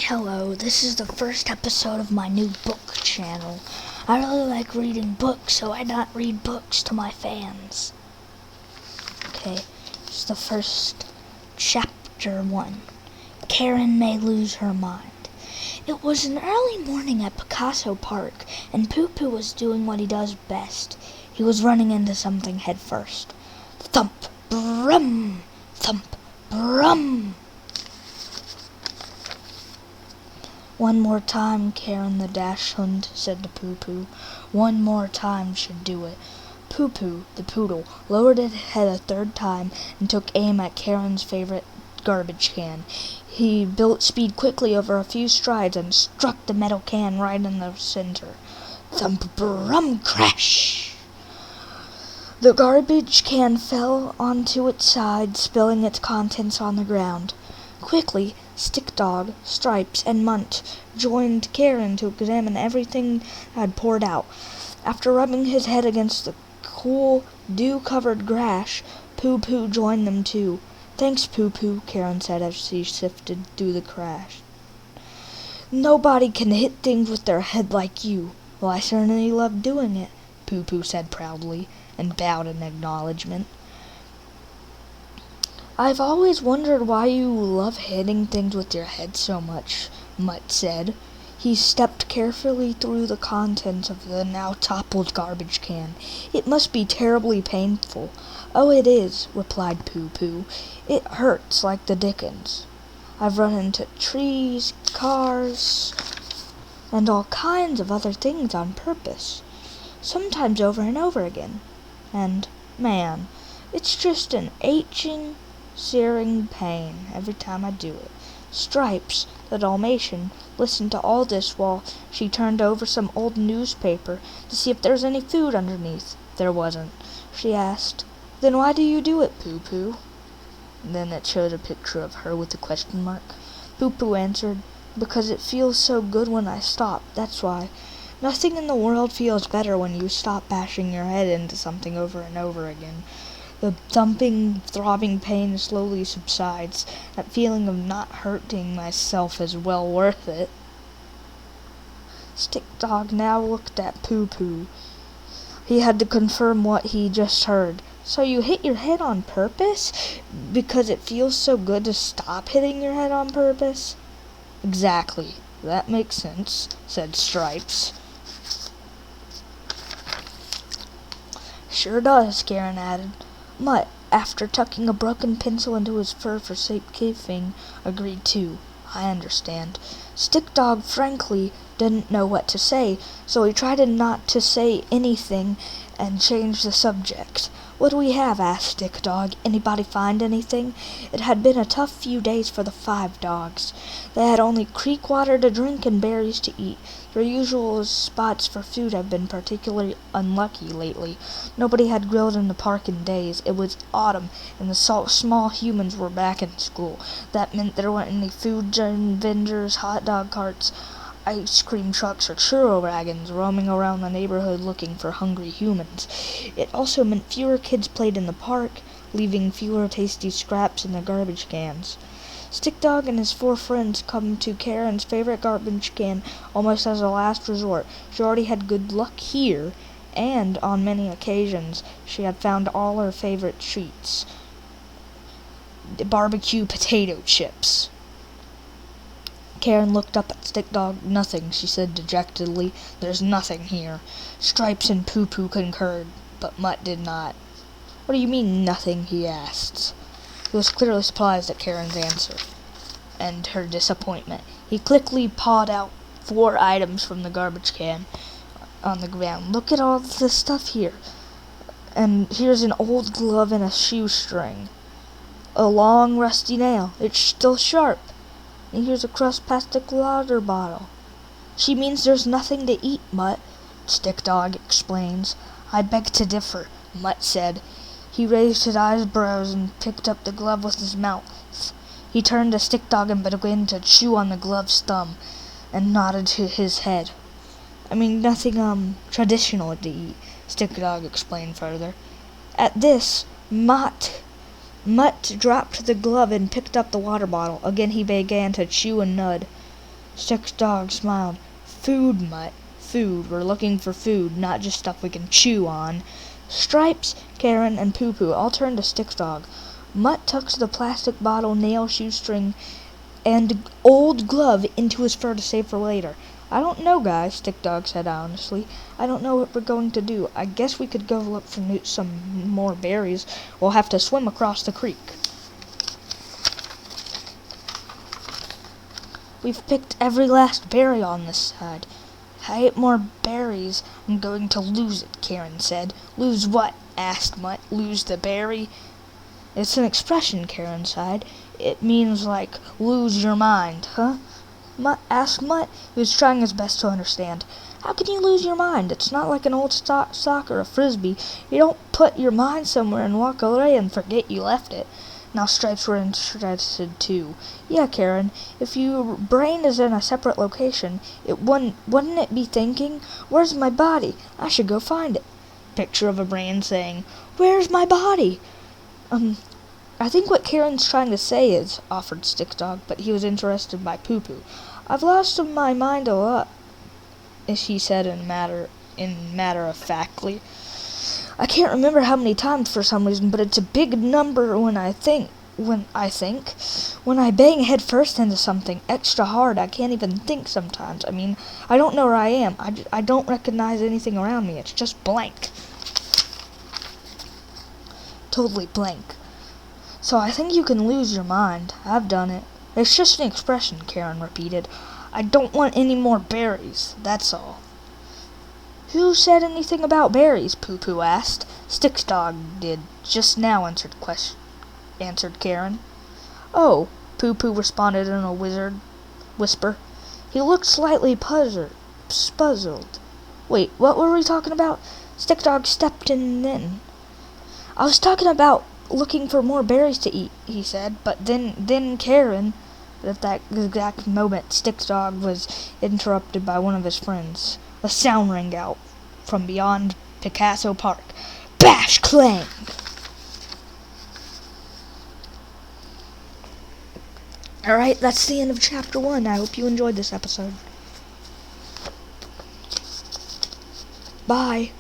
Hello, this is the first episode of my new book channel. I really like reading books, so why not read books to my fans? Okay, it's the first chapter 1. Karen may lose her mind. It was an early morning at Picasso Park, and Poo Poo was doing what he does best. He was running into something head first. Thump, brum, thump, brum. "One more time, Karen the Dachshund," said to Poo Poo. "One more time should do it." Poo Poo, the poodle, lowered his head a third time and took aim at Karen's favorite garbage can. He built speed quickly over a few strides and struck the metal can right in the center. Thump, brum, crash! The garbage can fell onto its side, spilling its contents on the ground. Quickly, Stick Dog, Stripes, and Mutt joined Karen to examine everything that had poured out. After rubbing his head against the cool, dew-covered grass, Poo Poo joined them too. "Thanks, Poo Poo," Karen said as she sifted through the crash. "Nobody can hit things with their head like you." "Well, I certainly love doing it," Poo Poo said proudly, and bowed in acknowledgement. "I've always wondered why you love hitting things with your head so much," Mutt said. He stepped carefully through the contents of the now toppled garbage can. "It must be terribly painful." "Oh, it is," replied Poo Poo. "It hurts like the dickens. I've run into trees, cars, and all kinds of other things on purpose, sometimes over and over again. And, man, it's just an aching, searing pain every time I do it." Stripes, the Dalmatian, listened to all this while she turned over some old newspaper to see if there was any food underneath. There wasn't. She asked, "Then why do you do it, Poo Poo?" Then it showed a picture of her with a question mark. Poo Poo answered, "Because it feels so good when I stop, that's why. Nothing in the world feels better when you stop bashing your head into something over and over again. The thumping, throbbing pain slowly subsides. That feeling of not hurting myself is well worth it." Stick Dog now looked at Poo Poo. He had to confirm what he just heard. "So you hit your head on purpose? Because it feels so good to stop hitting your head on purpose?" "Exactly. That makes sense," said Stripes. "Sure does," Karen added. Mutt, after tucking a broken pencil into his fur for safekeeping, agreed too. "I understand." Stick Dog, frankly, didn't know what to say, so he tried not to say anything and changed the subject. "What do we have?" asked Stick Dog. "Anybody find anything?" It had been a tough few days for the 5 dogs. They had only creek water to drink and berries to eat. Their usual spots for food had been particularly unlucky lately. Nobody had grilled in the park in days. It was autumn, and the small humans were back in school. That meant there weren't any food vendors, hot dog carts, ice cream trucks, or churro wagons roaming around the neighborhood looking for hungry humans. It also meant fewer kids played in the park, leaving fewer tasty scraps in the garbage cans. Stick Dog and his 4 friends come to Karen's favorite garbage can almost as a last resort. She already had good luck here, and on many occasions she had found all her favorite treats. Barbecue potato chips. Karen looked up at Stick Dog. "Nothing," she said dejectedly. "There's nothing here." Stripes and Poo Poo concurred, but Mutt did not. "What do you mean, nothing?" he asked. He was clearly surprised at Karen's answer and her disappointment. He quickly pawed out 4 items from the garbage can on the ground. "Look at all this stuff here. And here's an old glove and a shoestring. A long rusty nail. It's still sharp. And here's a crushed plastic water bottle." "She means there's nothing to eat, Mutt," Stick Dog explains. "I beg to differ," Mutt said. He raised his eyebrows and picked up the glove with his mouth. He turned to Stick Dog and began to chew on the glove's thumb, and nodded to his head. "I mean, nothing, traditional to eat," Stick Dog explained further. At this, Mutt dropped the glove and picked up the water bottle. Again he began to chew and nod. Stick Dog smiled. Food, Mutt. Food. We're looking for food, not just stuff we can chew on. Stripes, Karen, and Poo Poo all turned to Stick Dog. Mutt tucked the plastic bottle, nail, shoestring, and old glove into his fur to save for later. I don't know, guys, Stick Dog said honestly. I don't know what we're going to do. I guess we could go look for some more berries. We'll have to swim across the creek. We've picked every last berry on this side. If I ate more berries, I'm going to lose it, Karen said. Lose what? Asked Mutt. Lose the berry? It's an expression, Karen sighed. It means like, lose your mind, huh? Mutt asked Mutt. He was trying his best to understand. How can you lose your mind? It's not like an old sock or a frisbee. You don't put your mind somewhere and walk away and forget you left it. Now Stripes were interested too. Yeah, Karen, if your brain is in a separate location, wouldn't it be thinking, where's my body? I should go find it. Picture of a brain saying, where's my body? I think what Karen's trying to say is, offered Stick Dog, but he was interested by Poo Poo. I've lost my mind a lot, she said in matter-of-factly. I can't remember how many times for some reason, but it's a big number when I bang head first into something extra hard, I can't even think sometimes. I mean, I don't know where I am. I don't recognize anything around me. It's just blank. Totally blank. So I think you can lose your mind. I've done it. It's just an expression, Karen repeated. I don't want any more berries, that's all. Who said anything about berries? Poo Poo asked. Stick Dog did. Just now, answered Karen. Oh, Poo Poo responded in a whisper. He looked slightly puzzled. Wait, what were we talking about? Stick Dog stepped in then. I was talking about looking for more berries to eat, he said, but then Karen... But at that exact moment, Stick Dog was interrupted by one of his friends. A sound rang out from beyond Picasso Park. Bash! Clang! Alright, that's the end of Chapter 1. I hope you enjoyed this episode. Bye.